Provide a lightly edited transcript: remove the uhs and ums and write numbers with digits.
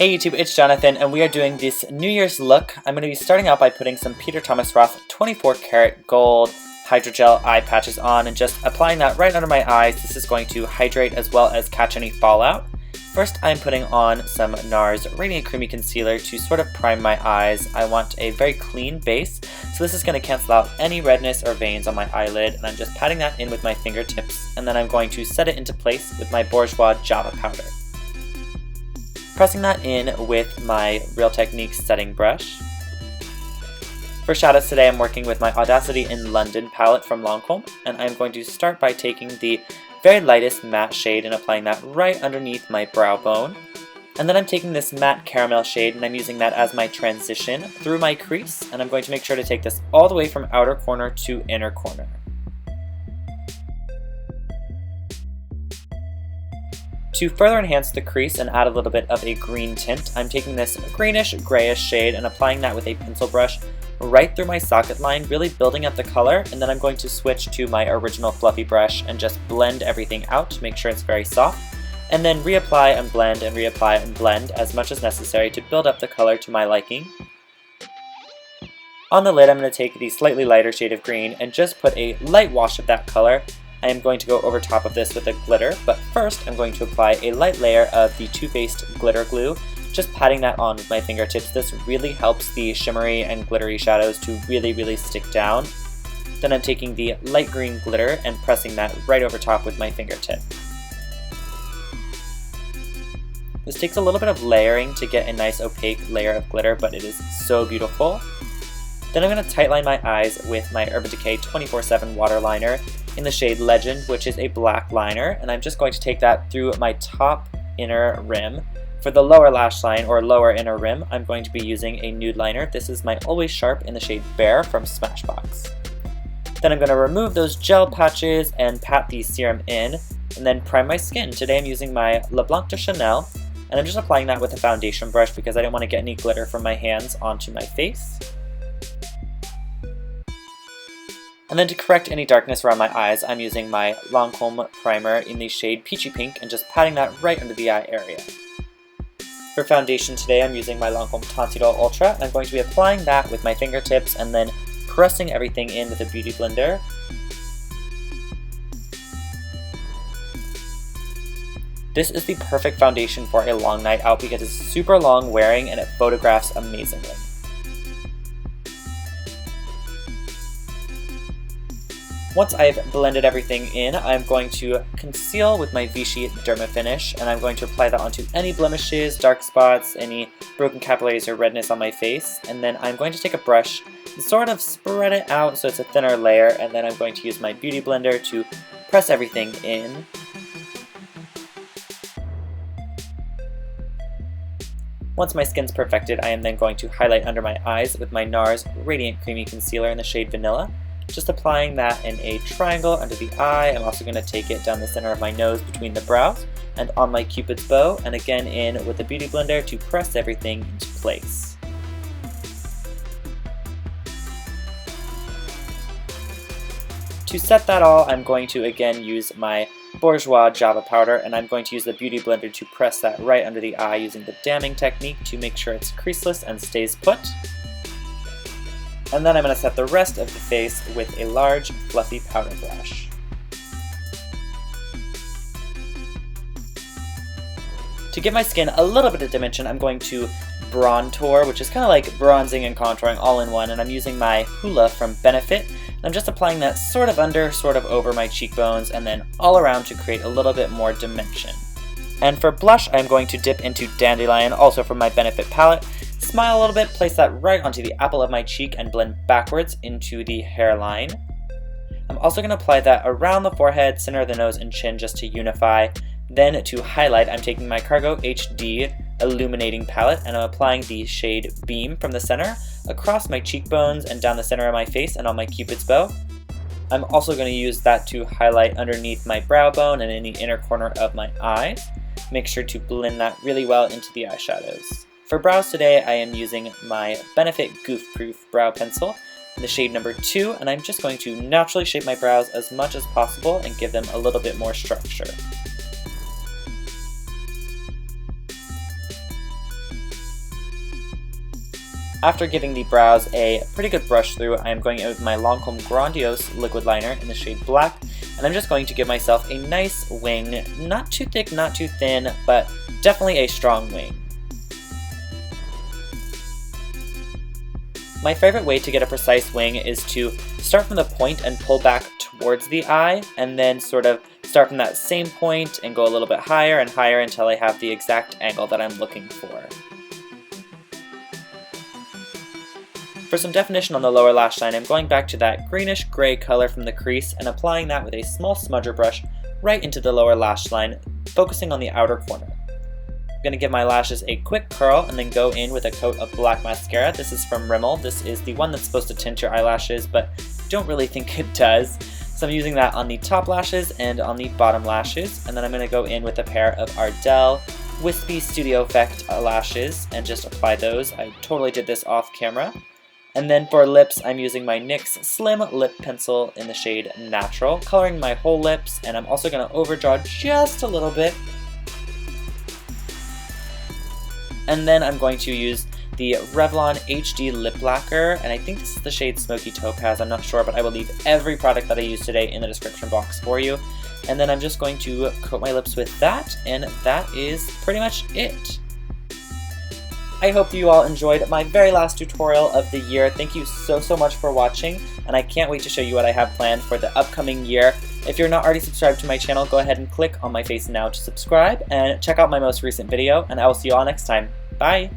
Hey YouTube, it's Jonathan, and we are doing this New Year's look. I'm going to be starting out by putting some Peter Thomas Roth 24 karat gold hydrogel eye patches on and just applying that right under my eyes. This is going to hydrate as well as catch any fallout. First, I'm putting on some NARS Radiant Creamy Concealer to sort of prime my eyes. I want a very clean base, so this is going to cancel out any redness or veins on my eyelid, and I'm just patting that in with my fingertips, and then I'm going to set it into place with my Bourjois Java powder. Pressing that in with my Real Techniques setting brush. For shadows today, I'm working with my Audacity in London palette from Lancôme, and I'm going to start by taking the very lightest matte shade and applying that right underneath my brow bone. And then I'm taking this matte caramel shade and I'm using that as my transition through my crease, and I'm going to make sure to take this all the way from outer corner to inner corner. To further enhance the crease and add a little bit of a green tint, I'm taking this greenish grayish shade and applying that with a pencil brush right through my socket line, really building up the color, and then I'm going to switch to my original fluffy brush and just blend everything out to make sure it's very soft, and then reapply and blend as much as necessary to build up the color to my liking. On the lid, I'm going to take the slightly lighter shade of green and just put a light wash of that color. I am going to go over top of this with a glitter, but first I'm going to apply a light layer of the Too Faced glitter glue, just patting that on with my fingertips. This really helps the shimmery and glittery shadows to really stick down. Then I'm taking the light green glitter and pressing that right over top with my fingertip. This takes a little bit of layering to get a nice opaque layer of glitter, but it is so beautiful. Then I'm going to tightline my eyes with my Urban Decay 24/7 water liner in the shade Legend, which is a black liner, and I'm just going to take that through my top inner rim. For the lower lash line or lower inner rim, I'm going to be using a nude liner. This is my Always Sharp in the shade Bear from Smashbox. Then I'm going to remove those gel patches and pat the serum in, and then prime my skin. Today I'm using my Le Blanc de Chanel, and I'm just applying that with a foundation brush because I don't want to get any glitter from my hands onto my face. And then to correct any darkness around my eyes, I'm using my Lancôme primer in the shade Peachy Pink and just patting that right under the eye area. For foundation today, I'm using my Lancôme Tonsidol Ultra. I'm going to be applying that with my fingertips and then pressing everything in with a beauty blender. This is the perfect foundation for a long night out because it's super long wearing and it photographs amazingly. Once I've blended everything in, I'm going to conceal with my Vichy Derma Finish, and I'm going to apply that onto any blemishes, dark spots, any broken capillaries or redness on my face, and then I'm going to take a brush and sort of spread it out so it's a thinner layer, and then I'm going to use my beauty blender to press everything in. Once my skin's perfected, I am then going to highlight under my eyes with my NARS Radiant Creamy Concealer in the shade Vanilla. Just applying that in a triangle under the eye. I'm also going to take it down the center of my nose between the brows and on my Cupid's bow, and again in with the beauty blender to press everything into place. To set that all, I'm going to again use my Bourjois Java powder, and I'm going to use the beauty blender to press that right under the eye using the damming technique to make sure it's creaseless and stays put. And then I'm going to set the rest of the face with a large, fluffy powder brush. To give my skin a little bit of dimension, I'm going to Brontour, which is kind of like bronzing and contouring all in one, and I'm using my Hoola from Benefit. And I'm just applying that sort of under, sort of over my cheekbones, and then all around to create a little bit more dimension. And for blush, I'm going to dip into Dandelion, also from my Benefit palette. Smile a little bit, place that right onto the apple of my cheek and blend backwards into the hairline. I'm also going to apply that around the forehead, center of the nose, and chin just to unify. Then to highlight, I'm taking my Cargo HD Illuminating Palette and I'm applying the shade Beam from the center across my cheekbones and down the center of my face and on my Cupid's bow. I'm also going to use that to highlight underneath my brow bone and in the inner corner of my eyes. Make sure to blend that really well into the eyeshadows. For brows today, I am using my Benefit Goof Proof Brow Pencil in the shade number 2, and I'm just going to naturally shape my brows as much as possible and give them a little bit more structure. After giving the brows a pretty good brush through, I am going in with my Lancome Grandiose liquid liner in the shade Black, and I'm just going to give myself a nice wing, not too thick, not too thin, but definitely a strong wing. My favorite way to get a precise wing is to start from the point and pull back towards the eye, and then sort of start from that same point and go a little bit higher and higher until I have the exact angle that I'm looking for. For some definition on the lower lash line, I'm going back to that greenish gray color from the crease and applying that with a small smudger brush right into the lower lash line, focusing on the outer corner. I'm going to give my lashes a quick curl and then go in with a coat of black mascara. This is from Rimmel. This is the one that's supposed to tint your eyelashes, but don't really think it does. So I'm using that on the top lashes and on the bottom lashes, and then I'm going to go in with a pair of Ardell Wispy Studio Effect lashes and just apply those. I totally did this off camera. And then for lips, I'm using my NYX Slim Lip Pencil in the shade Natural, coloring my whole lips, and I'm also going to overdraw just a little bit. And then I'm going to use the Revlon HD Lip Lacquer, and I think this is the shade Smoky Topaz, I'm not sure, but I will leave every product that I use today in the description box for you. And then I'm just going to coat my lips with that, and that is pretty much it. I hope you all enjoyed my very last tutorial of the year. Thank you so much for watching, and I can't wait to show you what I have planned for the upcoming year. If you're not already subscribed to my channel, go ahead and click on my face now to subscribe, and check out my most recent video, and I will see you all next time. Bye!